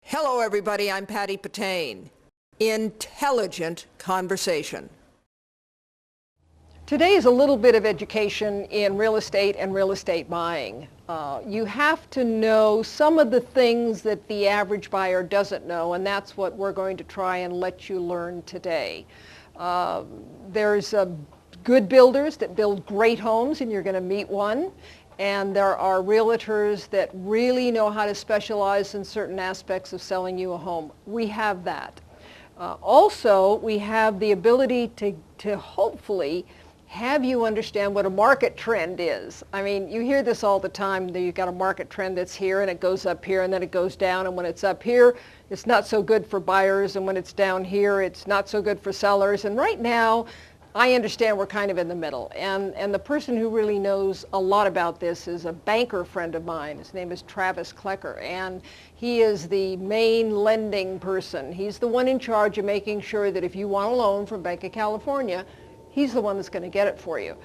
Hello, everybody. I'm Patty Patane. Intelligent conversation. Today is a little bit of education in real estate and real estate buying. You have to know some of the things that the average buyer doesn't know, and that's what we're going to try and let you learn today. There's good builders that build great homes, and you're going to meet one. And there are realtors that really know how to specialize in certain aspects of selling you a home. We have that. Also, we have the ability to hopefully have you understand what a market trend is. I mean, you hear this all the time, that you've got a market trend that's here and it goes up here and then it goes down, and when it's up here, it's not so good for buyers, and when it's down here, it's not so good for sellers. And right now, I understand we're kind of in the middle, and the person who really knows a lot about this is a banker friend of mine. His name is Travis Klecker, and he is the main lending person. He's the one in charge of making sure that if you want a loan from Bank of California, he's the one that's going to get it for you.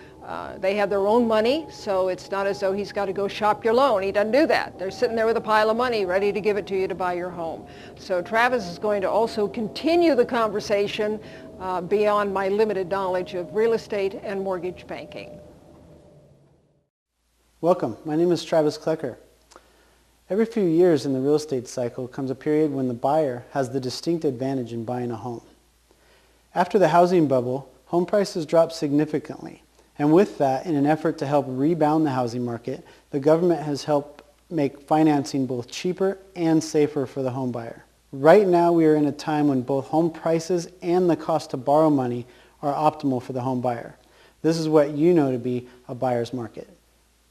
They have their own money, so it's not as though he's got to go shop your loan. He doesn't do that. They're sitting there with a pile of money ready to give it to you to buy your home. So Travis is going to also continue the conversation beyond my limited knowledge of real estate and mortgage banking. Welcome. My name is Travis Klecker. Every few years in the real estate cycle comes a period when the buyer has the distinct advantage in buying a home. After the housing bubble, home prices dropped significantly. And with that, in an effort to help rebound the housing market, the government has helped make financing both cheaper and safer for the home buyer. Right now, we are in a time when both home prices and the cost to borrow money are optimal for the home buyer. This is what you know to be a buyer's market.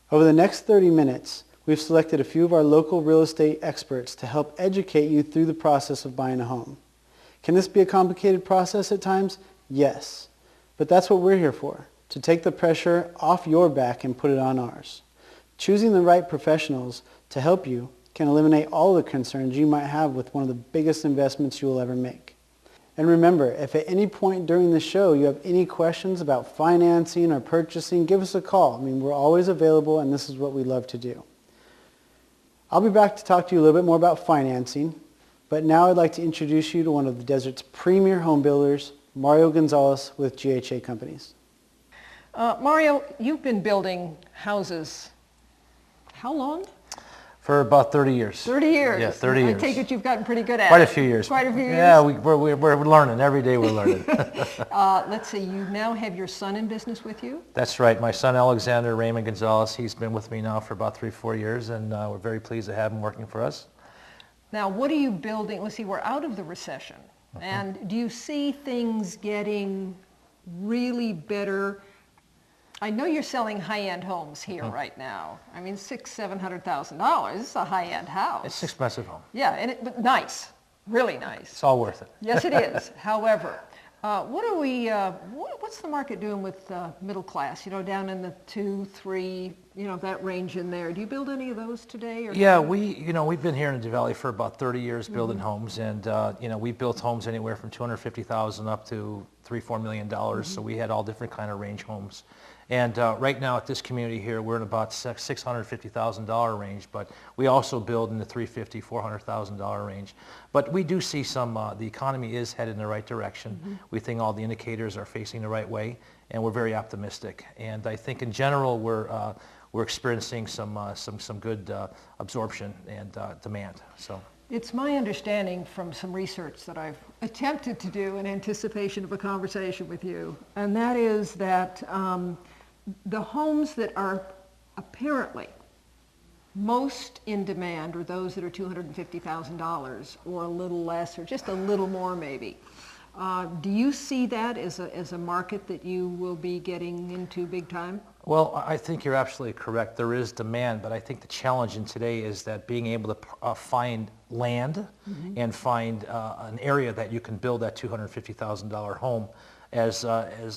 Over the next 30 minutes, we've selected a few of our local real estate experts to help educate you through the process of buying a home. Can this be a complicated process at times? Yes. But that's what we're here for, to take the pressure off your back and put it on ours. Choosing the right professionals to help you can eliminate all the concerns you might have with one of the biggest investments you will ever make. And remember, if at any point during the show you have any questions about financing or purchasing, give us a call. I mean, we're always available, and this is what we love to do. I'll be back to talk to you a little bit more about financing, but now I'd like to introduce you to one of the desert's premier home builders, Mario Gonzalez with GHA Companies. Mario, you've been building houses how long? For about 30 years. 30 years. Yeah, 30 years. I take it you've gotten pretty good at it. Quite a few years. Quite a few years? Yeah, we're learning. Every day we're learning. Let's see, you now have your son in business with you? That's right. My son, Alexander Raymond Gonzalez, he's been with me now for about 3-4 years, and we're very pleased to have him working for us. Now, what are you building? Let's see, we're out of the recession. And do you see things getting really better? I know you're selling high-end homes here right now. I mean, $600,000-$700,000. This is a high-end house. It's an expensive home. Yeah, but nice, really nice. It's all worth it. Yes, it is. However, what's the market doing with middle class? You know, down in the 2, 3, that range in there. Do you build any of those today? Or yeah, we've been here in the Valley for about 30 years building homes, and we built homes anywhere from $250,000 up to $3-4 million. So we had all different kind of range homes. And right now at this community here, we're in about $650,000 range, but we also build in the $350,000, $400,000 range. But we do see the economy is headed in the right direction. We think all the indicators are facing the right way, and we're very optimistic. And I think in general, we're experiencing some good absorption and demand. So. It's my understanding from some research that I've attempted to do in anticipation of a conversation with you, and that is that the homes that are apparently most in demand are those that are $250,000 or a little less or just a little more maybe. Do you see that as a market that you will be getting into big time? Well, I think you're absolutely correct. There is demand, but I think the challenge in today is that being able to find land and find an area that you can build that $250,000 home as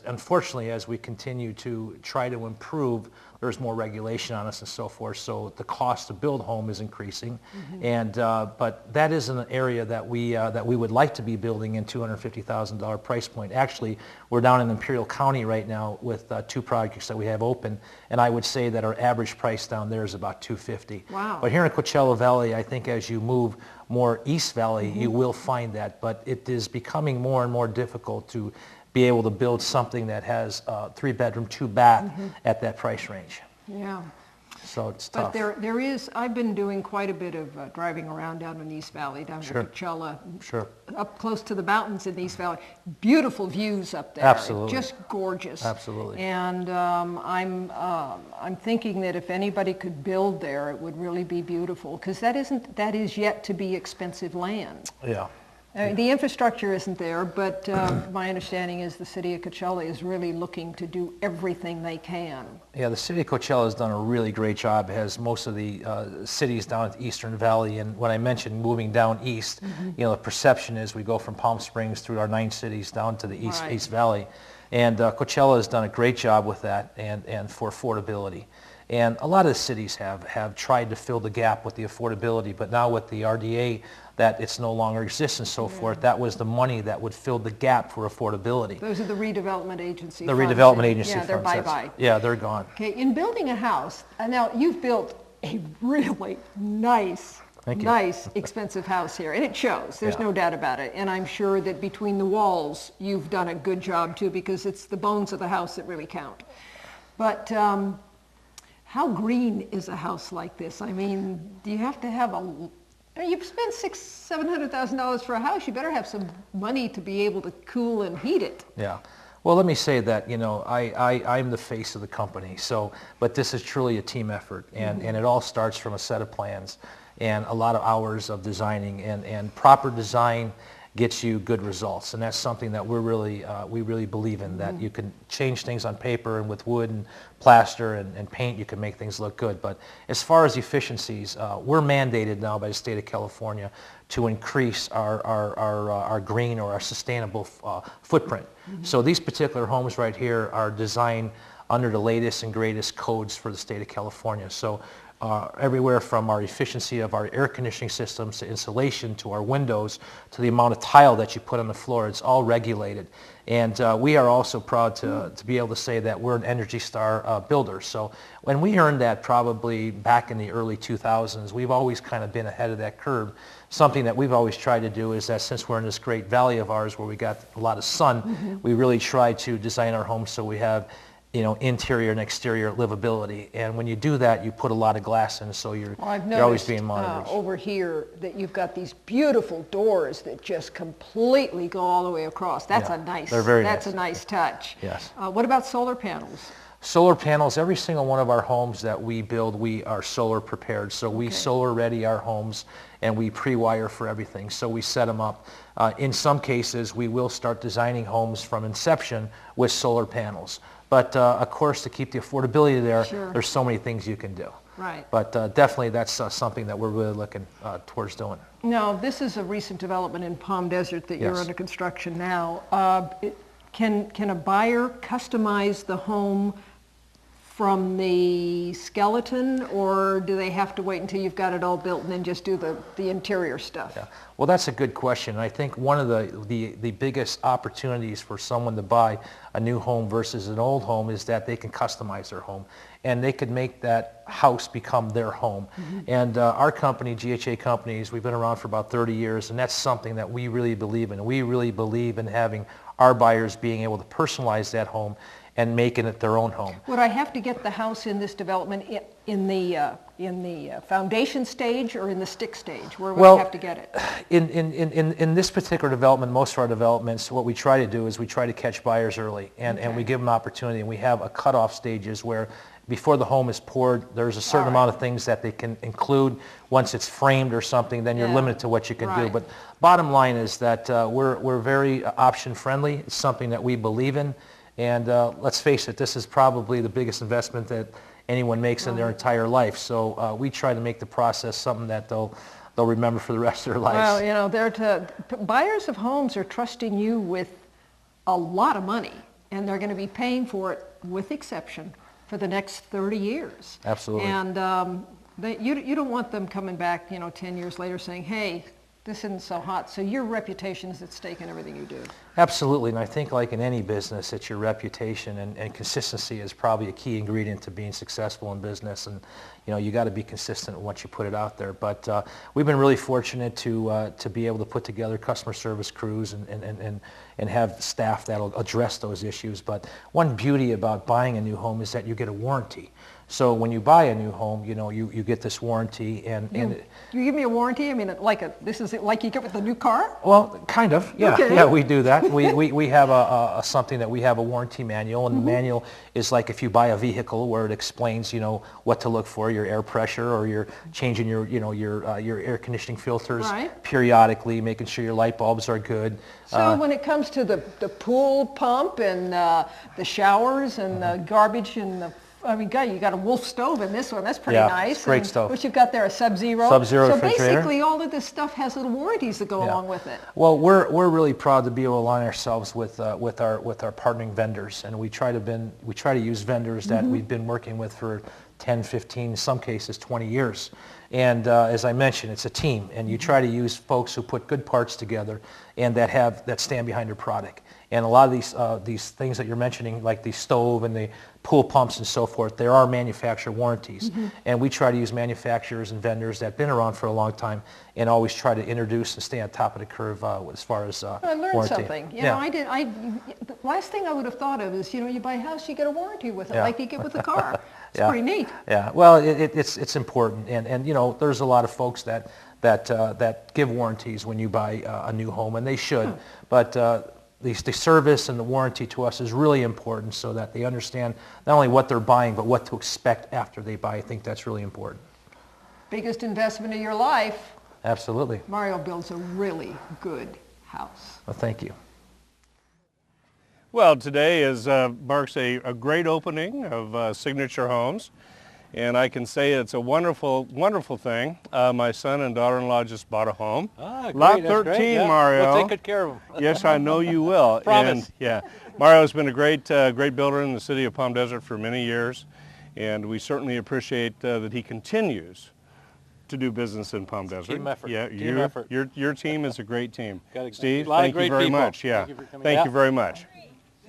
unfortunately, as we continue to try to improve, there's more regulation on us and so forth, so the cost to build home is increasing. And but that is an area that we would like to be building in $250,000 price point. Actually, we're down in Imperial County right now with 2 projects that we have open, and I would say that our average price down there is about $250,000. Wow. But here in Coachella Valley, I think as you move more East Valley, you will find that, but it is becoming more and more difficult to be able to build something that has 3-bedroom, 2-bath at that price range. Yeah. So it's But tough. there is, I've been doing quite a bit of driving around down in East Valley, down to Coachella, Sure. up close to the mountains in East Valley. Beautiful views up there. Absolutely. Just gorgeous. Absolutely. And I'm thinking that if anybody could build there, it would really be beautiful, because that is yet to be expensive land. Yeah. I mean, the infrastructure isn't there, but my understanding is the city of Coachella is really looking to do everything they can. Yeah, the city of Coachella has done a really great job, as most of the cities down at the Eastern Valley. And when I mentioned moving down east, you know, the perception is we go from Palm Springs through our 9 cities down to the East Valley. And Coachella has done a great job with that and for affordability. And a lot of the cities have tried to fill the gap with the affordability, but now with the RDA, that it's no longer exists and so forth, that was the money that would fill the gap for affordability. Those are the redevelopment agency The funds. redevelopment agency Yeah, they're funds. bye-bye. Yeah, they're gone. Okay, in building a house, now you've built a really nice, Thank you. expensive house here, and it shows, there's Yeah. no doubt about it. And I'm sure that between the walls, you've done a good job too, because it's the bones of the house that really count. But how green is a house like this? I mean, do you have to have you've spent $700,000 for a house, you better have some money to be able to cool and heat it. Yeah. Well, let me say that, you know, I'm the face of the company, but this is truly a team effort, and it all starts from a set of plans and a lot of hours of designing, and proper design gets you good results, and that's something that we really believe in, that you can change things on paper, and with wood and plaster and paint you can make things look good. But as far as efficiencies, we're mandated now by the state of California to increase our green or our sustainable footprint. So these particular homes right here are designed under the latest and greatest codes for the state of California. So everywhere from our efficiency of our air conditioning systems to insulation to our windows to the amount of tile that you put on the floor, it's all regulated. And we are also proud to be able to say that we're an Energy Star builder. So when we earned that probably back in the early 2000s, we've always kind of been ahead of that curve. Something that we've always tried to do is that since we're in this great valley of ours where we got a lot of sun, we really try to design our homes so we have, you know, interior and exterior livability. And when you do that, you put a lot of glass in, so you're always being monitored. Over here that you've got these beautiful doors that just completely go all the way across. That's They're very that's nice. a nice touch. Yes. What about solar panels? Solar panels, every single one of our homes that we build, we are solar prepared. So we solar ready our homes, and we pre-wire for everything. So we set them up. In some cases, we will start designing homes from inception with solar panels. But of course, to keep the affordability there, there's so many things you can do. Right. But definitely that's something that we're really looking towards doing. Now, this is a recent development in Palm Desert that you're Yes. under construction now. Can a buyer customize the home from the skeleton, or do they have to wait until you've got it all built and then just do the interior stuff? Yeah. Well, that's a good question. I think one of the biggest opportunities for someone to buy a new home versus an old home is that they can customize their home, and they could make that house become their home. And our company, GHA Companies, we've been around for about 30 years, and that's something that we really believe in. We really believe in having our buyers being able to personalize that home and making it their own home. Would I have to get the house in this development in the foundation stage or in the stick stage? Where would I have to get it? In this particular development, most of our developments, what we try to do is we try to catch buyers early, and we give them opportunity, and we have a cutoff stages where before the home is poured, there's a certain amount of things that they can include. Once it's framed or something, then you're limited to what you can do. But bottom line is that we're very option friendly. It's something that we believe in. And let's face it, this is probably the biggest investment that anyone makes in their entire life. So we try to make the process something that they'll remember for the rest of their lives. Well, you know, buyers of homes are trusting you with a lot of money, and they're going to be paying for it, with exception, for the next 30 years. Absolutely. And you don't want them coming back, 10 years later saying, hey, this isn't so hot. So your reputation is at stake in everything you do. Absolutely, and I think like in any business, it's your reputation and consistency is probably a key ingredient to being successful in business. And you got to be consistent once you put it out there. But we've been really fortunate to be able to put together customer service crews and have staff that'll address those issues. But one beauty about buying a new home is that you get a warranty. So when you buy a new home, you get this warranty, and you give me a warranty. I mean, this is like you get with a new car. Well, kind of, yeah, Okay. yeah, we do that. We have something that we have a warranty manual, and the manual is like if you buy a vehicle where it explains, what to look for, your air pressure, or you're changing your air conditioning filters Right. periodically, making sure your light bulbs are good. So when it comes to the pool pump and the showers and the garbage and God, you got a Wolf stove in this one. That's pretty Yeah, nice. it's a great And stove. what you've got there, a Sub-Zero. Sub-Zero So refrigerator. basically, all of this stuff has little warranties that go along with it. Well, we're really proud to be able to align ourselves with our partnering vendors, and we try to use vendors that we've been working with for 10, 15, in some cases 20 years. And as I mentioned, it's a team, and you try to use folks who put good parts together and that stand behind your product. And a lot of these things that you're mentioning, like the stove and the pool pumps and so forth, there are manufacturer warranties. And we try to use manufacturers and vendors that have been around for a long time and always try to introduce and stay on top of the curve as far as I learned warranty. something. The last thing I would have thought of is, you buy a house, you get a warranty with it, like you get with a car. It's pretty neat. Yeah, well, it's important, and there's a lot of folks that give warranties when you buy a new home, and they should, but the service and the warranty to us is really important so that they understand not only what they're buying, but what to expect after they buy. I think that's really important. Biggest investment of your life. Absolutely. Mario builds a really good house. Well, thank you. Well, today marks a great opening of Signature Homes, and I can say it's a wonderful, wonderful thing. My son and daughter-in-law just bought a home. Great. Lot That's 13, great. Yeah. Mario. We'll take good care of them. Yes, I know you will. Promise. And, yeah, Mario's been a great builder in the city of Palm Desert for many years, and we certainly appreciate that he continues to do business in Palm Desert. Team effort. Yeah, Team effort. Your team is a great team. Steve, a lot of thank you great very people. much. Yeah, Thank you for coming. thank Yeah. you very much.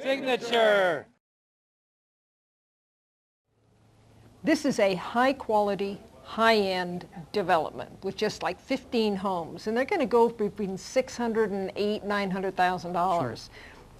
Signature. This is a high-quality, high-end development with just like 15 homes, and they're going to go between $600,000 and $900,000.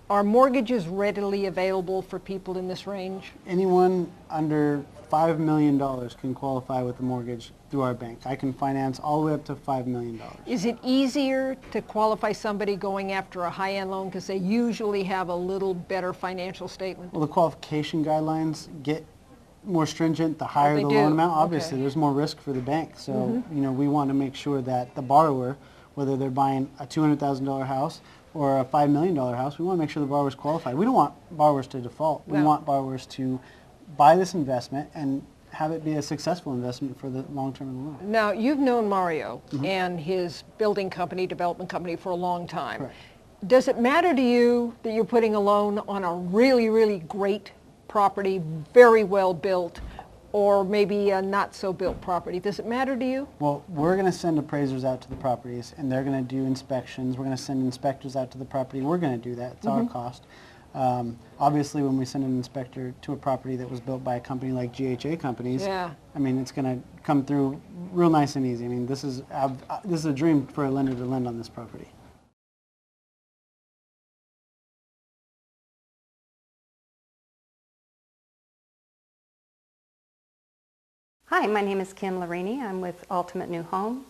Are mortgages readily available for people in this range? Anyone under $5 million can qualify with a mortgage through our bank. I can finance all the way up to $5 million. Is it easier to qualify somebody going after a high-end loan because they usually have a little better financial statement? Well, the qualification guidelines get more stringent the higher they the do? loan amount. Obviously, Okay. there's more risk for the bank. So, we want to make sure that the borrower, whether they're buying a $200,000 house or a $5 million house, we want to make sure the borrower's qualified. We don't want borrowers to default. We No. want borrowers to buy this investment and have it be a successful investment for the long term of the loan. Now, you've known Mario and his building company, development company for a long time. Correct. Does it matter to you that you're putting a loan on a really, really great property, very well built, or maybe a not so built property? Does it matter to you? Well, we're going to send appraisers out to the properties, and they're going to do inspections. We're going to send inspectors out to the property. We're going to do that. It's our cost. Obviously, when we send an inspector to a property that was built by a company like GHA Companies, Yeah. I mean, it's going to come through real nice and easy. I mean, this is a dream for a lender to lend on this property. Hi, my name is Kim Larini. I'm with Ultimate New Home.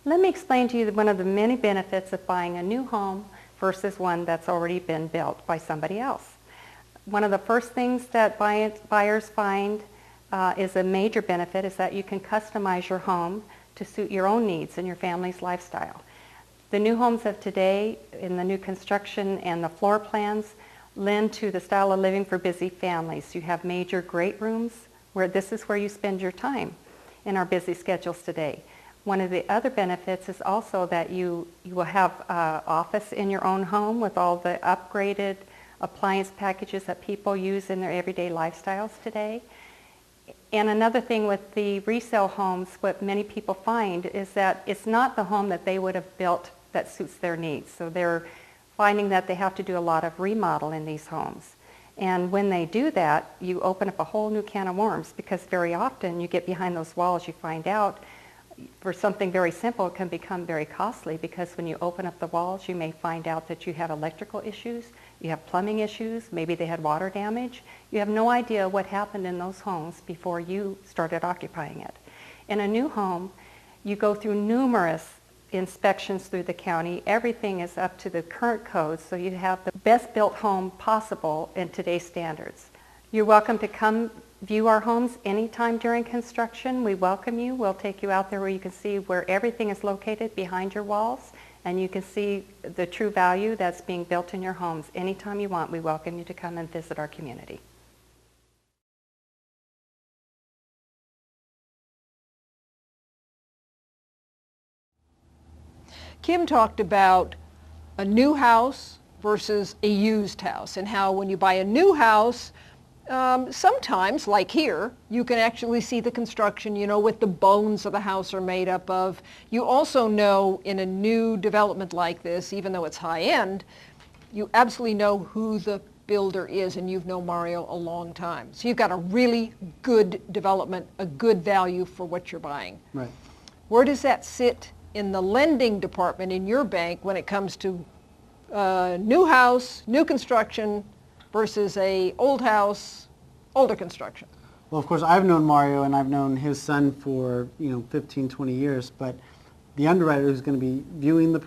Let me explain to you one of the many benefits of buying a new home versus one that's already been built by somebody else. One of the first things that buyers find is a major benefit is that you can customize your home to suit your own needs and your family's lifestyle. The new homes of today, in the new construction and the floor plans, lend to the style of living for busy families. You have major great rooms where this is where you spend your time in our busy schedules today. One of the other benefits is also that you will have an office in your own home with all the upgraded appliance packages that people use in their everyday lifestyles today. And another thing with the resale homes, what many people find is that it's not the home that they would have built that suits their needs. So they're finding that they have to do a lot of remodel in these homes. And when they do that, you open up a whole new can of worms, because very often you get behind those walls, you find out for something very simple, it can become very costly, because when you open up the walls, you may find out that you have electrical issues, you have plumbing issues, maybe they had water damage. You have no idea what happened in those homes before you started occupying it. In a new home, you go through numerous inspections through the county. Everything is up to the current codes, so you have the best built home possible in today's standards. You're welcome to come view our homes anytime during construction. We welcome you. We'll take you out there where you can see where everything is located behind your walls, and you can see the true value that's being built in your homes. Anytime you want, we welcome you to come and visit our community. Kim talked about a new house versus a used house, and how when you buy a new house, sometimes, like here, you can actually see the construction, you know what the bones of the house are made up of. You also know in a new development like this, even though it's high-end, you absolutely know who the builder is, and you've known Mario a long time. So you've got a really good development, a good value for what you're buying. Right. Where does that sit in the lending department in your bank when it comes to new house, new construction, versus a old house, older construction? Well, of course, I've known Mario and I've known his son for 15, 20 years, but the underwriter who's going to be viewing the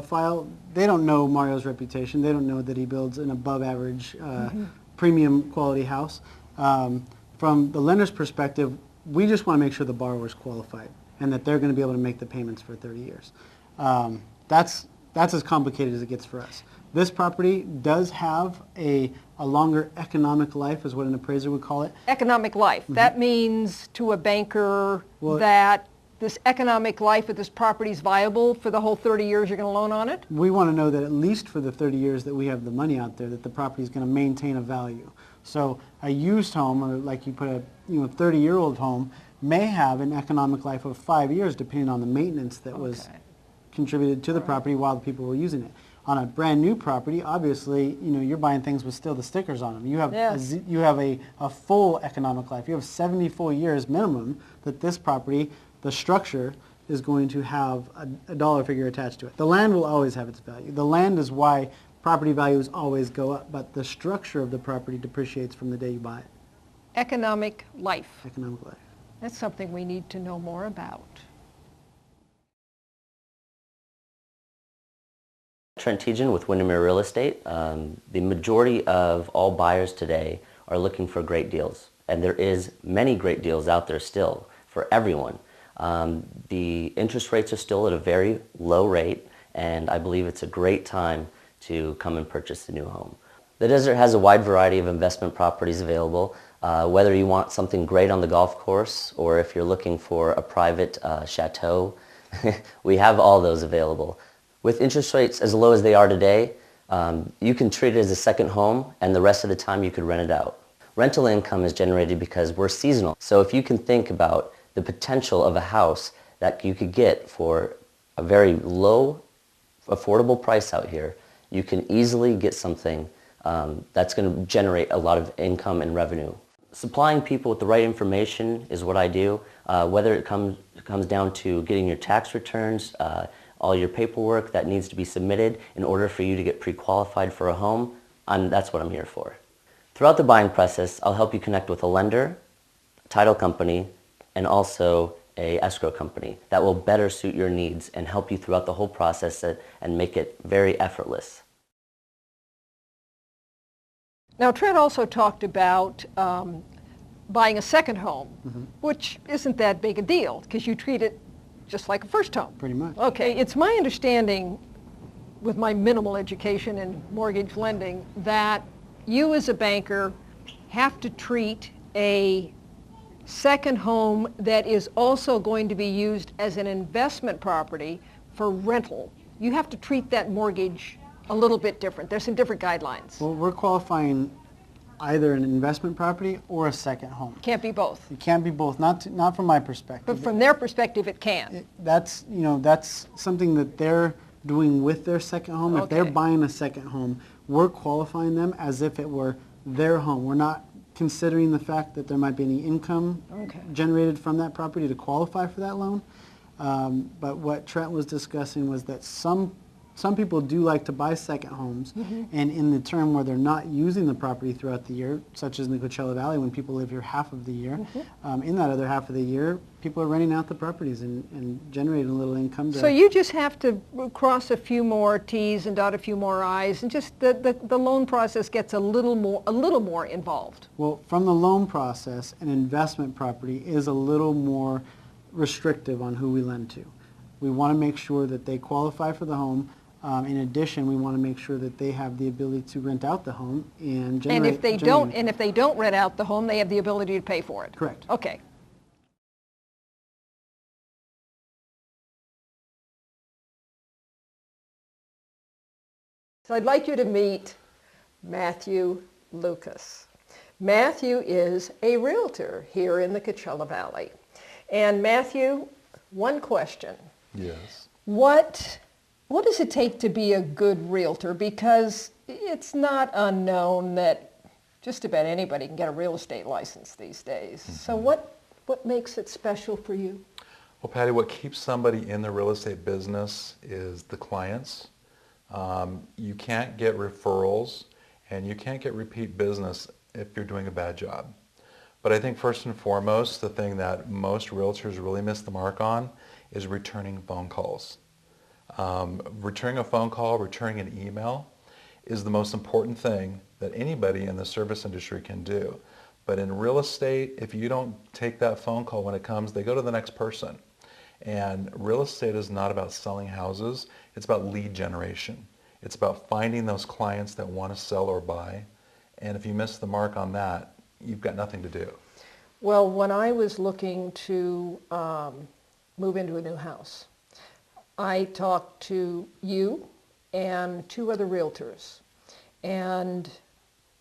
file, they don't know Mario's reputation. They don't know that he builds an above-average premium quality house. From the lender's perspective, we just want to make sure the borrower's qualified and that they're going to be able to make the payments for 30 years. That's as complicated as it gets for us. This property does have a longer economic life, is what an appraiser would call it. Economic life. That means to a banker that this economic life of this property is viable for the whole 30 years you're going to loan on it? We want to know that at least for the 30 years that we have the money out there, that the property is going to maintain a value. So a used home, or like you put a 30-year-old home, may have an economic life of 5 years, depending on the maintenance that was contributed to the property while the people were using it. On a brand new property, obviously, you're buying things with still the stickers on them. You have you have a full economic life. You have 70 full years minimum that this property, the structure, is going to have a dollar figure attached to it. The land will always have its value. The land is why property values always go up, but the structure of the property depreciates from the day you buy it. Economic life. Economic life. That's something we need to know more about. Trent Tejan with Windermere Real Estate. The majority of all buyers today are looking for great deals, and there is many great deals out there still for everyone. The interest rates are still at a very low rate, and I believe it's a great time to come and purchase a new home. The desert has a wide variety of investment properties available, whether you want something great on the golf course or if you're looking for a private chateau. We have all those available. With interest rates as low as they are today, you can treat it as a second home, and the rest of the time you could rent it out. Rental income is generated because we're seasonal. So if you can think about the potential of a house that you could get for a very low, affordable price out here, you can easily get something that's going to generate a lot of income and revenue. Supplying people with the right information is what I do, whether it comes down to getting your tax returns, all your paperwork that needs to be submitted in order for you to get pre-qualified for a home, that's what I'm here for. Throughout the buying process, I'll help you connect with a lender, title company, and also a escrow company that will better suit your needs and help you throughout the whole process and make it very effortless. Now, Trent also talked about buying a second home, which isn't that big a deal because you treat it just like a first home. Pretty much. Okay, it's my understanding, with my minimal education in mortgage lending, that you as a banker have to treat a second home that is also going to be used as an investment property for rental. You have to treat that mortgage a little bit different. There's some different guidelines. Well, we're qualifying either an investment property or a second home. Can't be both. It can't be both, not from my perspective. But from their perspective, it can. That's, that's something that they're doing with their second home. If they're Okay. buying a second home, we're qualifying them as if it were their home. We're not considering the fact that there might be any income Okay. generated from that property to qualify for that loan. But what Trent was discussing was that some people do like to buy second homes, and in the term where they're not using the property throughout the year, such as in the Coachella Valley when people live here half of the year, in that other half of the year, people are renting out the properties and generating a little income. So you just have to cross a few more T's and dot a few more I's, and just the loan process gets a little more involved. Well, from the loan process, an investment property is a little more restrictive on who we lend to. We want to make sure that they qualify for the home. In addition, we want to make sure that they have the ability to rent out the home and generate. And if they don't rent out the home, they have the ability to pay for it. Correct. Okay. So I'd like you to meet Matthew Lucas. Matthew is a realtor here in the Coachella Valley. And Matthew, one question. Yes. What does it take to be a good realtor? Because it's not unknown that just about anybody can get a real estate license these days. So what makes it special for you? Well, Patty, what keeps somebody in the real estate business is the clients. You can't get referrals and you can't get repeat business if you're doing a bad job. But I think first and foremost, the thing that most realtors really miss the mark on is returning phone calls. Returning a phone call, returning an email is the most important thing that anybody in the service industry can do. But in real estate, if you don't take that phone call when it comes, they go to the next person. And real estate is not about selling houses, it's about lead generation. It's about finding those clients that want to sell or buy. And if you miss the mark on that, you've got nothing to do. Well, when I was looking to move into a new house, I talked to you and two other realtors, and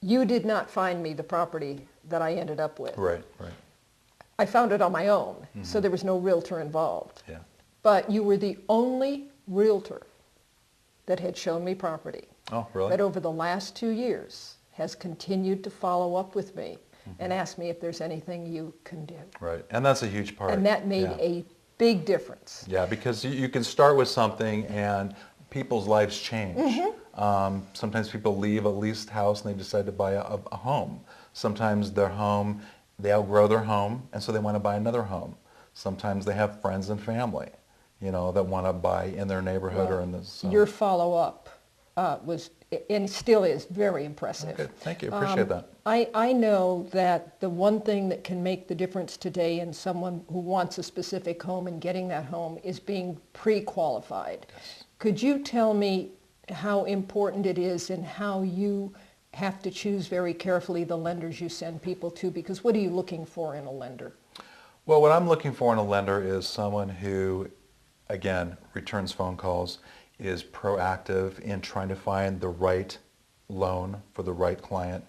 you did not find me the property that I ended up with. Right, right. I found it on my own, so there was no realtor involved. Yeah. But you were the only realtor that had shown me property Oh, really? that over the last 2 years has continued to follow up with me and ask me if there's anything you can do. Right. And that's a huge part. And that made Yeah. a big difference. Yeah, because you can start with something and people's lives change. Sometimes people leave a leased house and they decide to buy a home. Sometimes their home, they outgrow their home and so they want to buy another home. Sometimes they have friends and family, that want to buy in their neighborhood or in this. Your follow-up was, and still is, very impressive. Okay, thank you. Appreciate that. I know that the one thing that can make the difference today in someone who wants a specific home and getting that home is being pre-qualified. Yes. Could you tell me how important it is and how you have to choose very carefully the lenders you send people to? Because what are you looking for in a lender? Well, what I'm looking for in a lender is someone who, again, returns phone calls, is proactive in trying to find the right loan for the right client.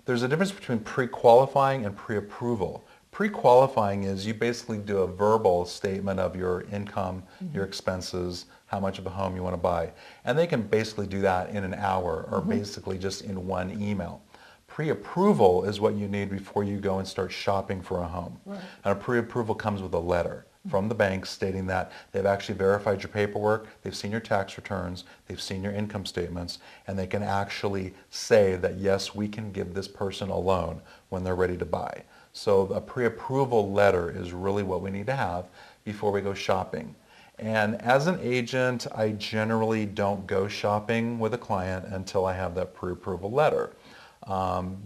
There's a difference between pre-qualifying and pre-approval. Pre-qualifying is you basically do a verbal statement of your income, your expenses, how much of a home you want to buy. And they can basically do that in an hour or basically just in one email. Pre-approval is what you need before you go and start shopping for a home. Right. And a pre-approval comes with a letter from the bank stating that they've actually verified your paperwork, they've seen your tax returns, they've seen your income statements, and they can actually say that, yes, we can give this person a loan when they're ready to buy. So a pre-approval letter is really what we need to have before we go shopping. And as an agent, I generally don't go shopping with a client until I have that pre-approval letter.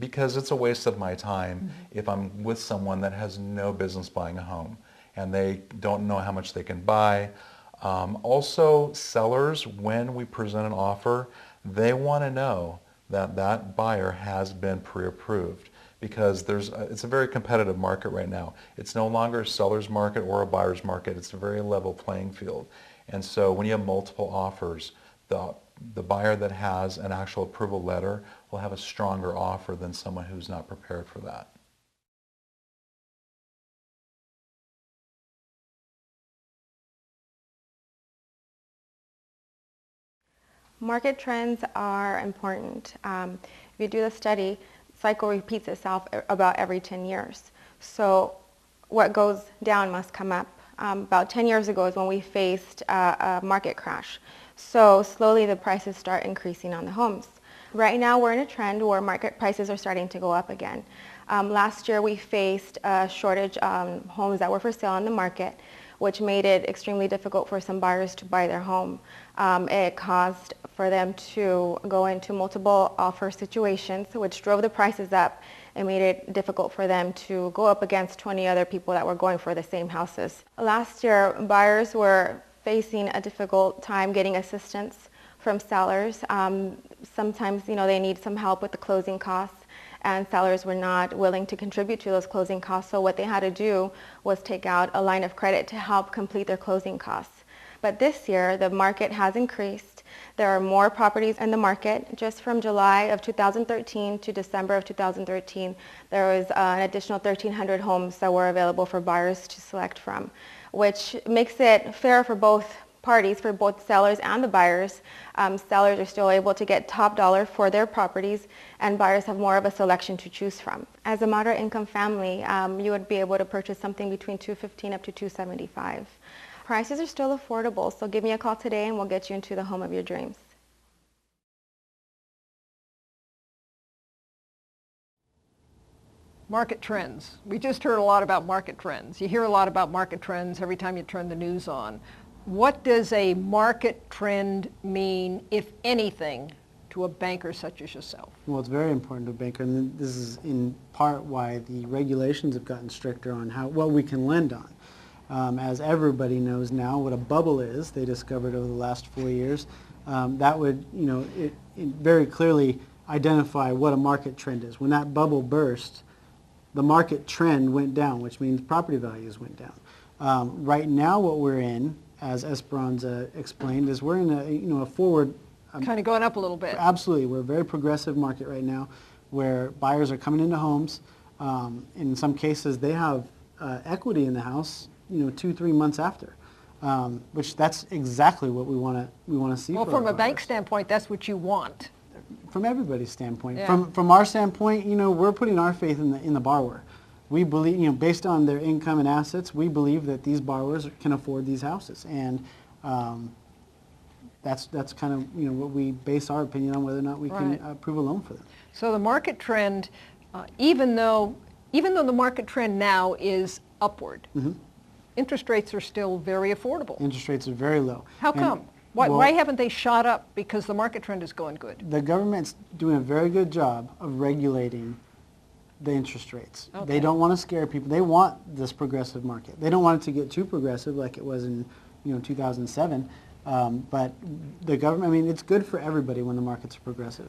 Because it's a waste of my time if I'm with someone that has no business buying a home and they don't know how much they can buy. Also, sellers, when we present an offer, they want to know that that buyer has been pre-approved because it's a very competitive market right now. It's no longer a seller's market or a buyer's market. It's a very level playing field. And so when you have multiple offers, the the buyer that has an actual approval letter will have a stronger offer than someone who's not prepared for that. Market trends are important. If you do the study, cycle repeats itself about every 10 years. So what goes down must come up. About 10 years ago is when we faced a market crash. So slowly the prices start increasing on the homes. Right now we're in a trend where market prices are starting to go up again. Last year we faced a shortage of homes that were for sale on the market, which made it extremely difficult for some buyers to buy their home. It caused for them to go into multiple offer situations, which drove the prices up and made it difficult for them to go up against 20 other people that were going for the same houses. Last year, buyers were facing a difficult time getting assistance from sellers. Sometimes, they need some help with the closing costs, and sellers were not willing to contribute to those closing costs. So what they had to do was take out a line of credit to help complete their closing costs. But this year, the market has increased. There are more properties in the market. Just from July of 2013 to December of 2013, there was an additional 1,300 homes that were available for buyers to select from, which makes it fair for both parties, for both sellers and the buyers. Sellers are still able to get top dollar for their properties, and buyers have more of a selection to choose from. As a moderate income family, you would be able to purchase something between $215 up to $275. Prices are still affordable, so give me a call today and we'll get you into the home of your dreams. Market trends. We just heard a lot about market trends. You hear a lot about market trends every time you turn the news on. What does a market trend mean, if anything, to a banker such as yourself? Well, it's very important to a banker, and this is in part why the regulations have gotten stricter on what we can lend on. As everybody knows now what a bubble is, they discovered over the last 4 years, that would, it very clearly identify what a market trend is. When that bubble burst, the market trend went down, which means property values went down. Right now what we're in, as Esperanza explained, is we're in a forward... kind of going up a little bit. Absolutely. We're a very progressive market right now where buyers are coming into homes. In some cases, they have equity in the house 2-3 months after, which that's exactly what we want to see. Well, from a bank standpoint, that's what you want. From everybody's standpoint. Yeah. From our standpoint, we're putting our faith in the borrower. We believe, based on their income and assets, we believe that these borrowers can afford these houses, and that's kind of what we base our opinion on, whether or not we can approve a loan for them. So the market trend, even though the market trend now is upward, interest rates are still very affordable. Interest rates are very low. How come? Why haven't they shot up? Because the market trend is going good. The government's doing a very good job of regulating the interest rates. Okay. They don't want to scare people. They want this progressive market. They don't want it to get too progressive like it was in 2007. But the government, it's good for everybody when the markets are progressive.